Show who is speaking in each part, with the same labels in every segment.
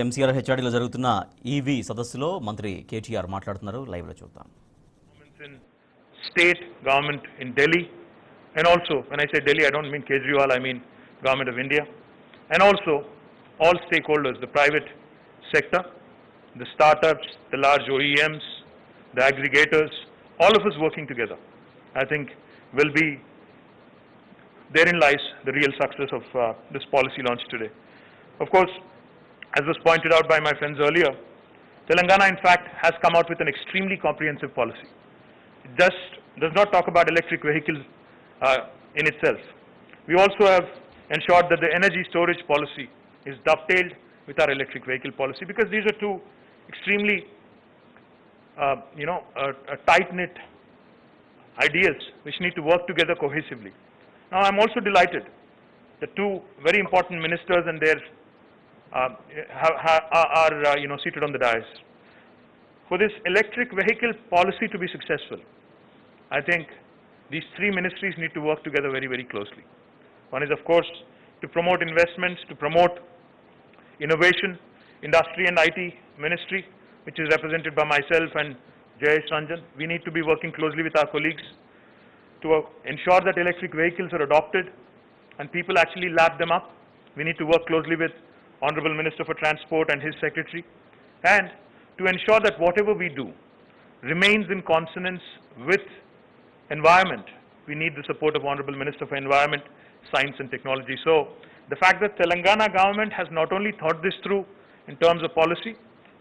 Speaker 1: MCRHRD లో జరుగుతున్న EV సదస్సులో మంత్రి KTR మాట్లాడుతున్నారు. లైవ్ లో చూద్దాం.
Speaker 2: State government in Delhi, and also when I say Delhi I don't mean Kejriwal, I mean government of India, and also all stakeholders, the private sector, the startups, the large OEMs, the aggregators, all of us working together, I think will be, therein lies the real success of this policy launch today. Of course, as was pointed out by my friends earlier, Telangana in fact has come out with an extremely comprehensive policy. It does not talk about electric vehicles in itself. We also have ensured that the energy storage policy is dovetailed with our electric vehicle policy, because these are two extremely tight-knit ideas which need to work together cohesively. Now I'm also delighted that two very important ministers and their are seated on the dais. For this electric vehicle policy to be successful, I think these three ministries need to work together very, very closely. One is, of course, to promote investments, to promote innovation, industry and IT ministry, which is represented by myself and Jayesh Ranjan. We need to be working closely with our colleagues to ensure that electric vehicles are adopted and people actually lap them up. We need to work closely with Honorable Minister for Transport and his secretary, and to ensure that whatever we do remains in consonance with environment. We need the support of Honorable Minister for Environment, Science and Technology. So the fact that Telangana government has not only thought this through in terms of policy,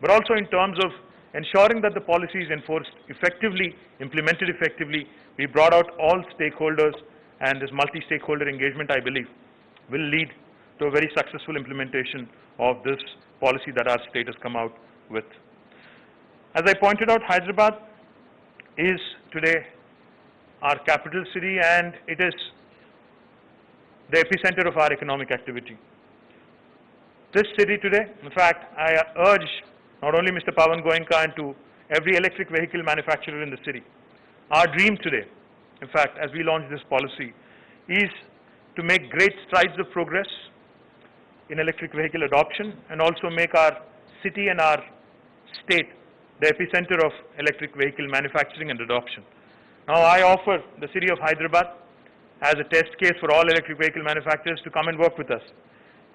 Speaker 2: but also in terms of ensuring that the policy is enforced effectively, implemented effectively, we brought out all stakeholders, and this multi-stakeholder engagement, I believe, will lead to a very successful implementation of this policy that our state has come out with. As I pointed out, Hyderabad is today our capital city, and it is the epicenter of our economic activity. This city today, in fact, I urge not only Mr. Pawan Goenka and to every electric vehicle manufacturer in the city, our dream today, in fact, as we launch this policy, is to make great strides of progress in electric vehicle adoption, and also make our city and our state the epicenter of electric vehicle manufacturing and adoption. Now I offer the city of Hyderabad as a test case for all electric vehicle manufacturers to come and work with us.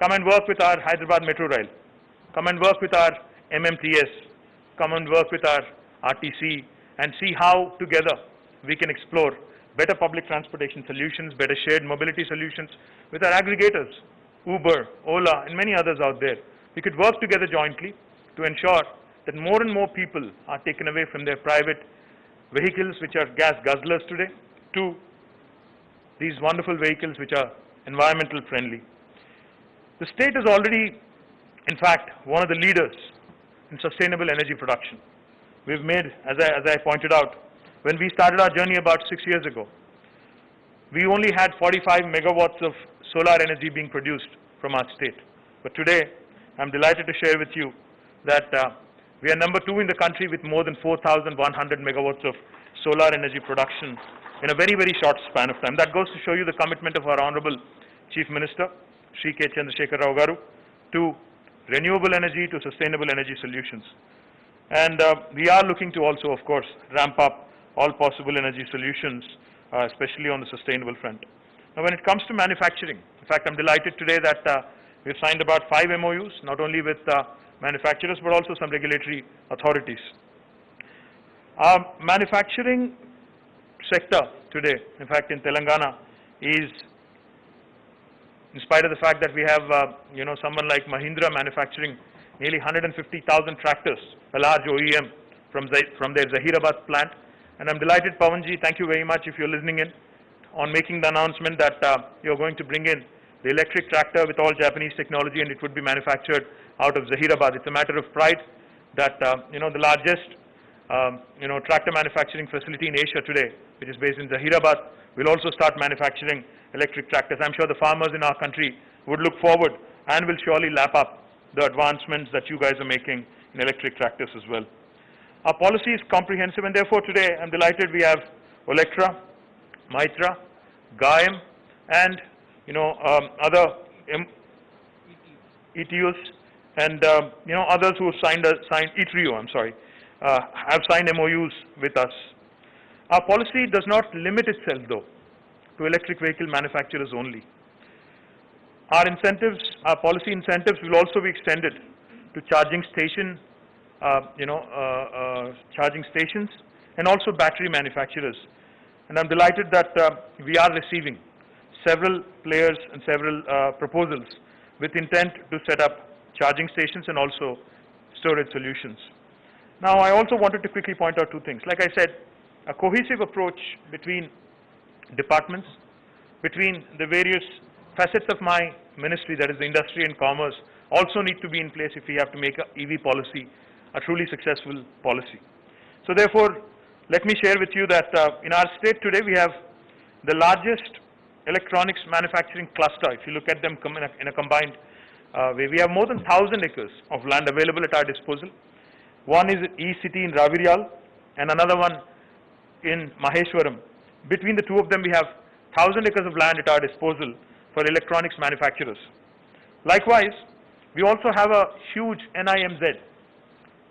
Speaker 2: Come and work with our Hyderabad Metro Rail. Come and work with our MMTS. Come and work with our RTC, and see how together we can explore better public transportation solutions, better shared mobility solutions with our aggregators, Uber, Ola, and many others out there. We could work together jointly to ensure that more and more people are taken away from their private vehicles, which are gas guzzlers today, to these wonderful vehicles which are environmental friendly. The state is already, in fact, one of the leaders in sustainable energy production. We've made, as I pointed out, when we started our journey about 6 years ago, we only had 45 megawatts of solar energy being produced from our state. But today, I'm delighted to share with you that we are number 2 in the country with more than 4,100 megawatts of solar energy production in a very, very short span of time. That goes to show you the commitment of our Honorable Chief Minister, Shri K. Chandrasekhar Rao Garu, to renewable energy, to sustainable energy solutions. And we are looking to also, of course, ramp up all possible energy solutions, especially on the sustainable front. Now, when it comes to manufacturing, in fact, I'm delighted today that we've signed about 5 MOUs, not only with manufacturers, but also some regulatory authorities. Our manufacturing sector today, in fact, in Telangana, is, in spite of the fact that we have, someone like Mahindra manufacturing nearly 150,000 tractors, a large OEM from their Zahirabad plant. And I'm delighted, Pawanji, thank you very much if you're listening in, on making the announcement that you're going to bring in the electric tractor with all Japanese technology, and it would be manufactured out of Zahirabad. It's a matter of pride that, the largest, tractor manufacturing facility in Asia today, which is based in Zahirabad, will also start manufacturing electric tractors. I'm sure the farmers in our country would look forward and will surely lap up the advancements that you guys are making in electric tractors as well. Our policy is comprehensive, and therefore today I'm delighted we have Olectra, Maitra, Gayam, and other ETUs and others who signed E-Trio, have signed MOUs with us. Our policy does not limit itself, though, to electric vehicle manufacturers only. Our incentives, our policy incentives will also be extended to charging stations and also battery manufacturers. And I'm delighted that we are receiving several players and several proposals with intent to set up charging stations and also storage solutions. Now, I also wanted to quickly point out two things. Like I said, a cohesive approach between departments, between the various facets of my ministry, that is the industry and commerce, also need to be in place if we have to make a EV policy a truly successful policy. So therefore, let me share with you that in our state today we have the largest electronics manufacturing cluster. If you look at them in a combined way, we have more than 1,000 acres of land available at our disposal. One is E-City in Raviryal and another one in Maheshwaram. Between the two of them, we have 1,000 acres of land at our disposal for electronics manufacturers. Likewise, we also have a huge NIMZ,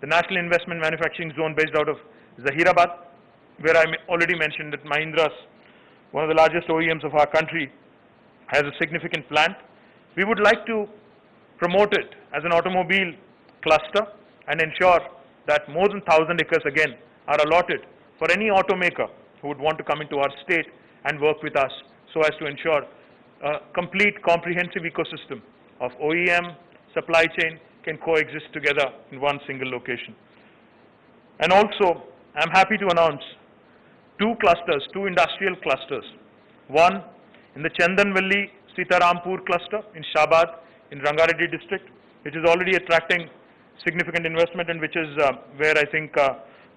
Speaker 2: the National Investment Manufacturing Zone based out of Zahirabad, where I already mentioned that Mahindra's, one of the largest OEMs of our country, has a significant plant. We would like to promote it as an automobile cluster and ensure that more than 1,000 acres again are allotted for any automaker who would want to come into our state and work with us so as to ensure a complete comprehensive ecosystem of OEM, supply chain can coexist together in one single location. And also, I'm happy to announce two clusters, two industrial clusters. One in the Chandanvalli Sitarampur cluster in Shabad in Rangareddy district, which is already attracting significant investment and which is where I think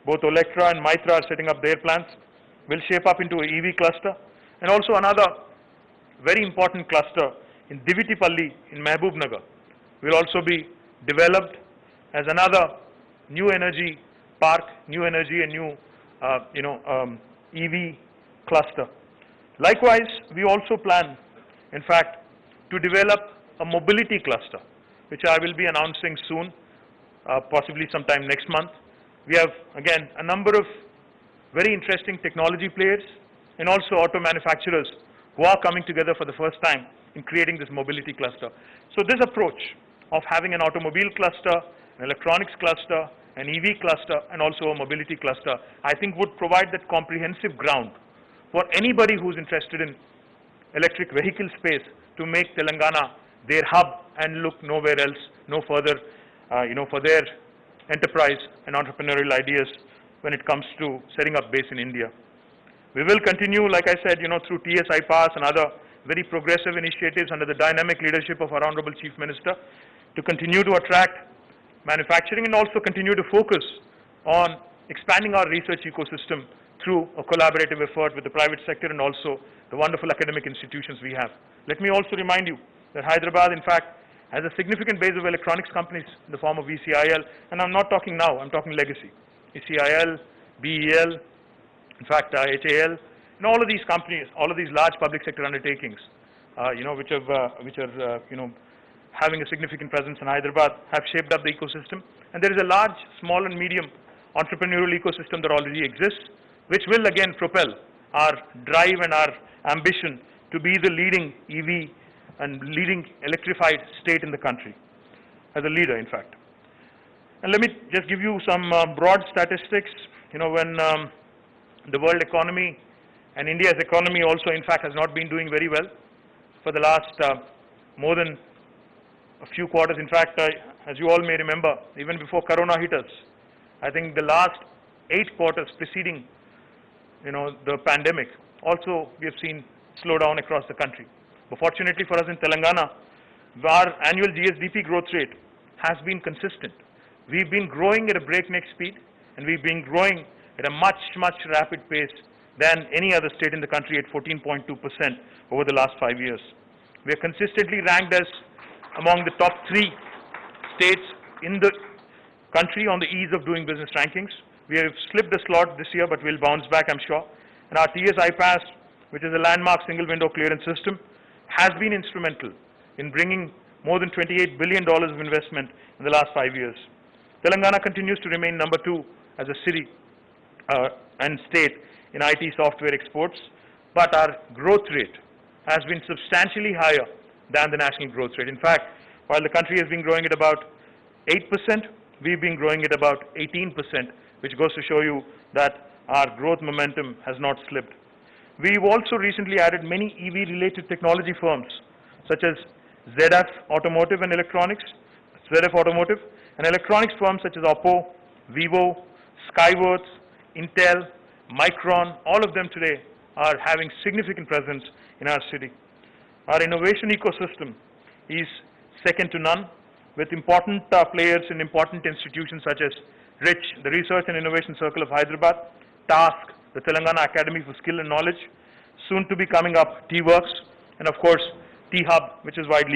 Speaker 2: both Olectra and Mitra are setting up their plants, will shape up into an EV cluster. And also another very important cluster in Divitipalli in Mehboob will also be developed as another new energy park, new energy and new EV cluster. Likewise, we also plan, in fact, to develop a mobility cluster, which I will be announcing soon, possibly sometime next month. We have, again, a number of very interesting technology players and also auto manufacturers who are coming together for the first time in creating this mobility cluster. So this approach of having an automobile cluster, an electronics cluster, an EV cluster, and also a mobility cluster, I think would provide that comprehensive ground for anybody who's interested in electric vehicle space to make Telangana their hub and look nowhere else, no further, for their enterprise and entrepreneurial ideas when it comes to setting up base in India. We will continue, like I said, through TSI Pass and other very progressive initiatives under the dynamic leadership of our Honorable Chief Minister to continue to attract manufacturing and also continue to focus on expanding our research ecosystem through a collaborative effort with the private sector and also the wonderful academic institutions we have. Let me also remind you that Hyderabad, in fact, has a significant base of electronics companies in the form of ECIL, and I'm not talking now, I'm talking legacy. ECIL, BEL, in fact, HAL, and all of these companies, all of these large public sector undertakings, which are having a significant presence in Hyderabad, have shaped up the ecosystem. And there is a large, small and medium entrepreneurial ecosystem that already exists, which will again propel our drive and our ambition to be the leading EV and leading electrified state in the country, as a leader, in fact. And let me just give you some broad statistics. When the world economy and India's economy also, in fact, has not been doing very well for the last more than a few quarters. In fact, as you all may remember, even before Corona hit us, I think the last 8 quarters preceding, the pandemic, also we have seen slowdown across the country. But fortunately for us in Telangana, our annual GSDP growth rate has been consistent. We've been growing at a breakneck speed, and we've been growing at a much, much rapid pace than any other state in the country at 14.2% over the last 5 years. We are consistently ranked as among the top 3 states in the country on the ease of doing business rankings. We have slipped a slot this year, but we'll bounce back, I'm sure. And our TSI Pass, which is a landmark single window clearance system, has been instrumental in bringing more than $28 billion of investment in the last 5 years. Telangana continues to remain number 2 as a city and state in IT software exports, but our growth rate has been substantially higher than the national growth rate. In fact, while the country has been growing at about 8%, we've been growing at about 18%, which goes to show you that our growth momentum has not slipped. We've also recently added many EV-related technology firms, such as ZF Automotive and Electronics, and electronics firms such as Oppo, Vivo, Skyworth, Intel, Micron. All of them today are having significant presence in our city. Our innovation ecosystem is second to none, with important players in important institutions such as RICH, the Research and Innovation Circle of Hyderabad, TASK, the Telangana Academy for Skill and Knowledge, soon to be coming up T-Works, and of course T-Hub, which is widely